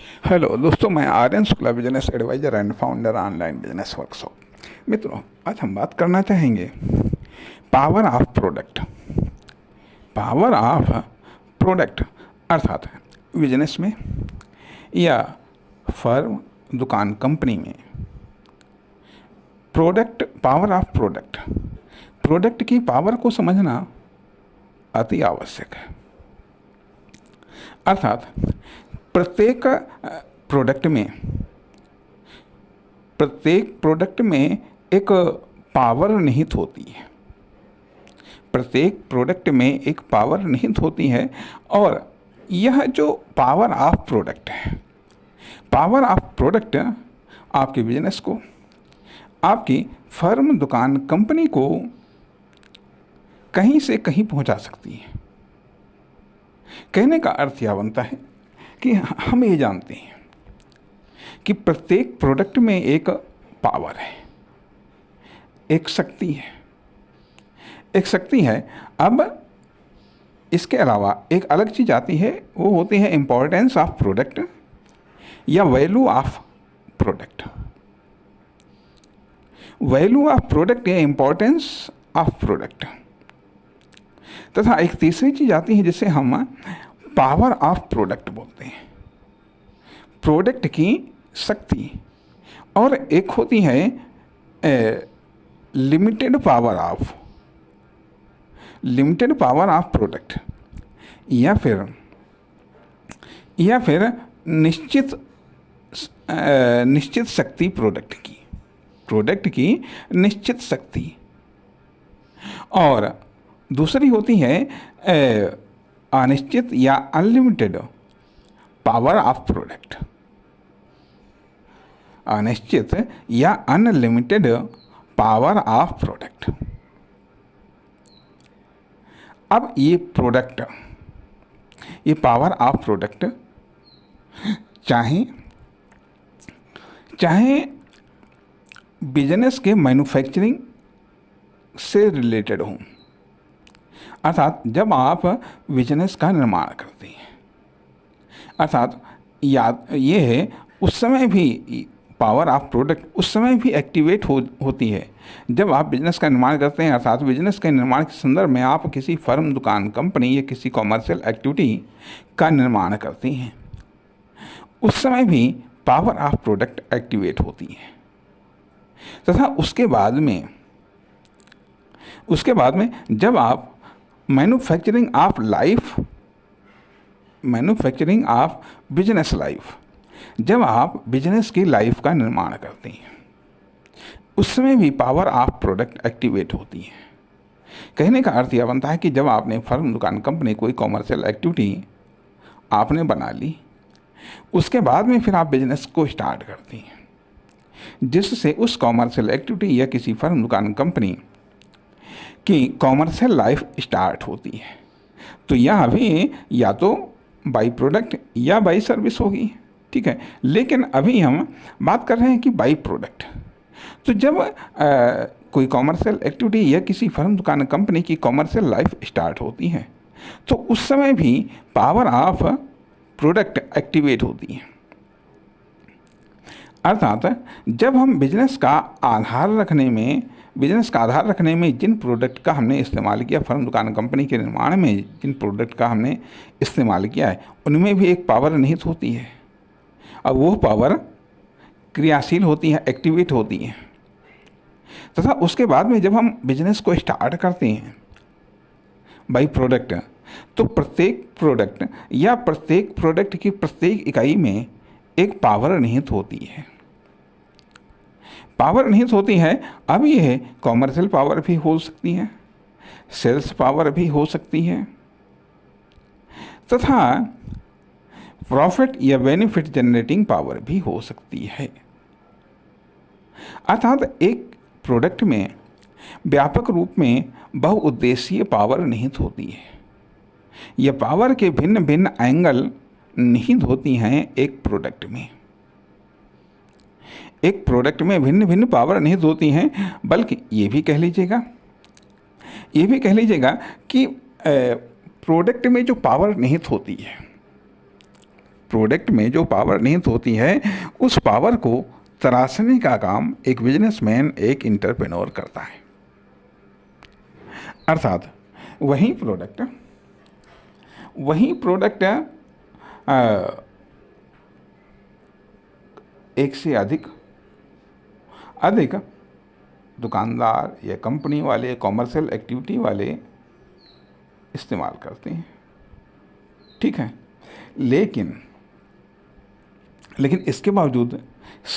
Hello दोस्तों, मैं Aryan Shukla, business adviser and founder online business workshop. मित्रों, आज हम बात करना चाहेंगे power of product. Power of product अर्थात बिजनेस में या फर्म, दुकान, कंपनी में product, power of product, product की पावर को समझना अति आवश्यक है। अर्थात प्रत्येक प्रोडक्ट में प्रत्येक प्रोडक्ट में एक पावर निहित होती है। प्रत्येक प्रोडक्ट में एक पावर निहित होती है और यह जो पावर ऑफ प्रोडक्ट है, पावर ऑफ प्रोडक्ट आपके बिजनेस को, आपकी फर्म, दुकान, कंपनी को कहीं से कहीं पहुंचा सकती है। कहने का अर्थ यह बनता है कि हम ये जानते हैं कि प्रत्येक प्रोडक्ट में एक पावर है, एक शक्ति है, एक शक्ति है। अब इसके अलावा एक अलग चीज़ आती है, वो होती है इम्पोर्टेंस ऑफ प्रोडक्ट या value of product. Value of product या इम्पोर्टेंस ऑफ प्रोडक्ट। तथा एक तीसरी चीज़ आती है जिसे हम पावर ऑफ प्रोडक्ट बोलते हैं, प्रोडक्ट की शक्ति। और एक होती है लिमिटेड पावर ऑफ प्रोडक्ट या फिर निश्चित शक्ति प्रोडक्ट की निश्चित शक्ति। और दूसरी होती है अनिश्चित या अनलिमिटेड पावर ऑफ प्रोडक्ट। अनिश्चित या अनलिमिटेड पावर ऑफ प्रोडक्ट। अब ये पावर ऑफ प्रोडक्ट चाहे बिजनेस के मैन्युफैक्चरिंग से रिलेटेड हों। अर्थात जब आप बिजनेस का निर्माण करते हैं, अर्थात याद ये है, उस समय भी पावर ऑफ प्रोडक्ट उस समय भी एक्टिवेट होती है जब आप बिजनेस का निर्माण करते हैं। अर्थात बिजनेस के निर्माण के संदर्भ में आप किसी फर्म, दुकान, कंपनी या किसी कॉमर्शियल एक्टिविटी का निर्माण करते हैं, उस समय भी पावर ऑफ प्रोडक्ट एक्टिवेट होती है। तथा उसके बाद में जब आप मैन्युफैक्चरिंग ऑफ बिजनेस लाइफ, जब आप बिजनेस की लाइफ का निर्माण करते हैं, उस समय भी पावर ऑफ प्रोडक्ट एक्टिवेट होती है। कहने का अर्थ यह बनता है कि जब आपने फर्म, दुकान, कंपनी, कोई कॉमर्शियल एक्टिविटी आपने बना ली, उसके बाद में फिर आप बिजनेस को स्टार्ट करते हैं, जिससे उस कॉमर्शियल एक्टिविटी या किसी फर्म, दुकान, कंपनी की कॉमर्शियल लाइफ स्टार्ट होती है। तो यह भी या तो बाई प्रोडक्ट या बाई सर्विस होगी, ठीक है। लेकिन अभी हम बात कर रहे हैं कि बाई प्रोडक्ट। तो जब कोई कॉमर्शियल एक्टिविटी या किसी फर्म, दुकान, कंपनी की कॉमर्शियल लाइफ स्टार्ट होती है, तो उस समय भी पावर ऑफ प्रोडक्ट एक्टिवेट होती है। अर्थात जब हम बिजनेस का आधार रखने में जिन प्रोडक्ट का हमने इस्तेमाल किया, फर्म, दुकान, कंपनी के निर्माण में जिन प्रोडक्ट का हमने इस्तेमाल किया है, उनमें भी एक पावर निहित होती है। अब वो पावर क्रियाशील होती है, एक्टिवेट होती है। तथा उसके बाद में जब हम बिजनेस को स्टार्ट करते हैं बाई प्रोडक्ट, तो प्रत्येक प्रोडक्ट की प्रत्येक इकाई में एक पावर निहित होती है। अब यह कॉमर्शियल पावर भी हो सकती है, सेल्स पावर भी हो सकती है, तथा प्रॉफिट या बेनिफिट जनरेटिंग पावर भी हो सकती है। अर्थात एक प्रोडक्ट में व्यापक रूप में बहुउद्देशीय पावर निहित होती है। यह पावर के भिन्न भिन्न एंगल निहित होती हैं एक प्रोडक्ट में भिन्न भिन्न पावर निहित होती हैं। बल्कि ये भी कह लीजिएगा कि प्रोडक्ट में जो पावर निहित होती है, प्रोडक्ट में जो पावर निहित होती है उस पावर को तराशने का काम एक बिजनेसमैन, एक एंटरप्रेन्योर करता है। अर्थात वही प्रोडक्ट एक से अधिक दुकानदार या कंपनी वाले, कॉमर्शियल एक्टिविटी वाले इस्तेमाल करते हैं, ठीक है। लेकिन इसके बावजूद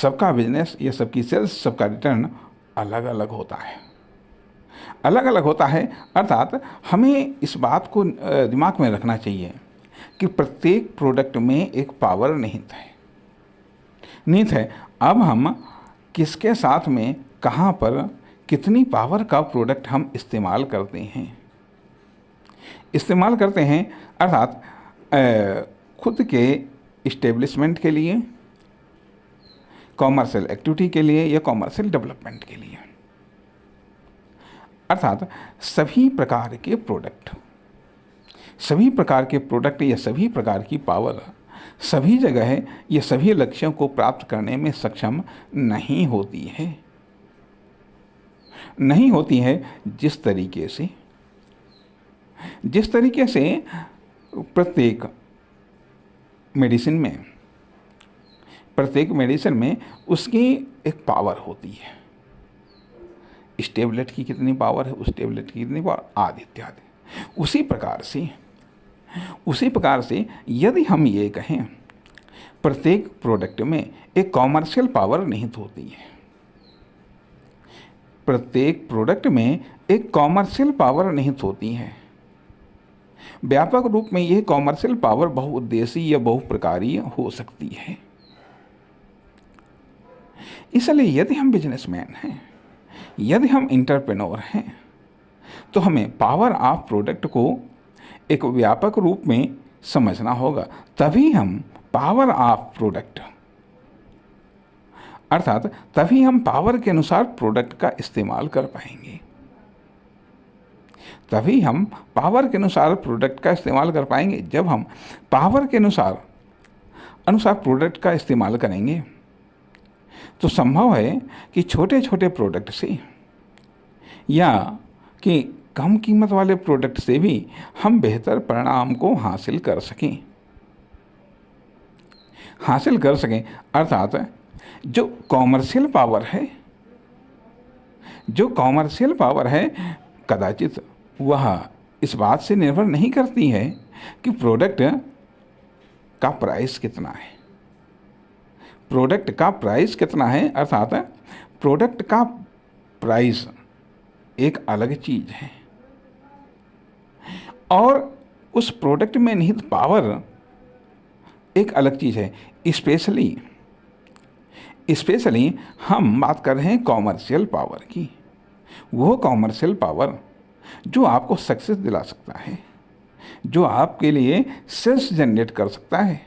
सबका बिजनेस या सबकी सेल्स, सबका रिटर्न अलग अलग होता है। अर्थात हमें इस बात को दिमाग में रखना चाहिए कि प्रत्येक प्रोडक्ट में एक पावर निहित है। अब हम किसके साथ में, कहाँ पर, कितनी पावर का प्रोडक्ट हम इस्तेमाल करते हैं अर्थात खुद के इस्टेब्लिशमेंट के लिए, कॉमर्शियल एक्टिविटी के लिए या कॉमर्शियल डेवलपमेंट के लिए। अर्थात सभी प्रकार के प्रोडक्ट या सभी प्रकार की पावर सभी जगह ये सभी लक्ष्यों को प्राप्त करने में सक्षम नहीं होती है। जिस तरीके से प्रत्येक मेडिसिन में उसकी एक पावर होती है। इस टेबलेट की कितनी पावर है, उस टेबलेट की कितनी पावर, आदि इत्यादि। उसी प्रकार से यदि हम ये कहें प्रत्येक प्रोडक्ट में एक कॉमर्शियल पावर निहित होती है, व्यापक रूप में यह कॉमर्शियल पावर बहुउद्देशीय या बहुप्रकारीय हो सकती है। इसलिए यदि हम बिजनेसमैन हैं, यदि हम एंटरप्रेन्योर हैं, तो हमें पावर ऑफ प्रोडक्ट को एक व्यापक रूप में समझना होगा। तभी हम पावर ऑफ प्रोडक्ट अर्थात तभी हम पावर के अनुसार प्रोडक्ट का इस्तेमाल कर पाएंगे। जब हम पावर के अनुसार प्रोडक्ट का इस्तेमाल करेंगे तो संभव है कि छोटे छोटे प्रोडक्ट से या कि कम कीमत वाले प्रोडक्ट से भी हम बेहतर परिणाम को हासिल कर सकें। अर्थात जो कॉमर्शियल पावर है कदाचित वह इस बात से निर्भर नहीं करती है कि प्रोडक्ट का प्राइस कितना है। अर्थात प्रोडक्ट का प्राइस एक अलग चीज है और उस प्रोडक्ट में निहित पावर एक अलग चीज है। स्पेशली हम बात कर रहे हैं कॉमर्शियल पावर की। वो कॉमर्शियल पावर जो आपको सक्सेस दिला सकता है, जो आपके लिए सेल्स जनरेट कर सकता है,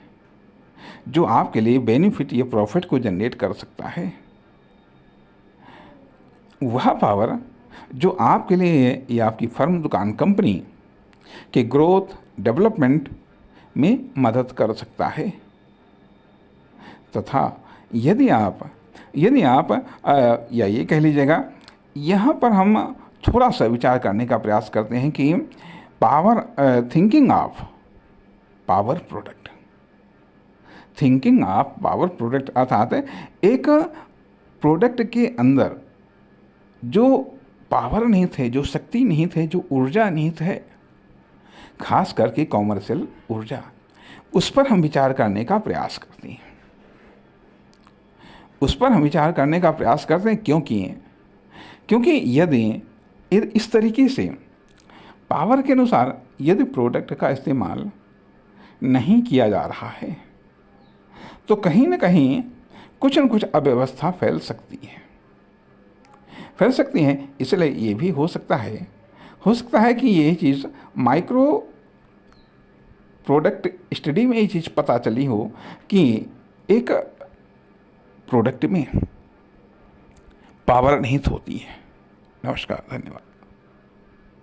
जो आपके लिए बेनिफिट या प्रॉफिट को जनरेट कर सकता है, वह पावर जो आपके लिए या आपकी फर्म, दुकान, कंपनी के ग्रोथ, डेवलपमेंट में मदद कर सकता है। तथा यदि आप या ये कह लीजिएगा, यहाँ पर हम थोड़ा सा विचार करने का प्रयास करते हैं कि थिंकिंग ऑफ पावर प्रोडक्ट अर्थात एक प्रोडक्ट के अंदर जो पावर निहित है, जो शक्ति निहित है, जो ऊर्जा निहित है, खास करके कॉमर्शियल ऊर्जा, उस पर हम विचार करने का प्रयास करते हैं। क्योंकि यदि इस तरीके से पावर के अनुसार यदि प्रोडक्ट का इस्तेमाल नहीं किया जा रहा है तो कहीं ना कहीं कुछ न कुछ अव्यवस्था फैल सकती है। इसलिए ये भी हो सकता है कि ये चीज़ माइक्रो प्रोडक्ट स्टडी में ये चीज़ पता चली हो कि एक प्रोडक्ट में पावर निहित होती है। नमस्कार, धन्यवाद।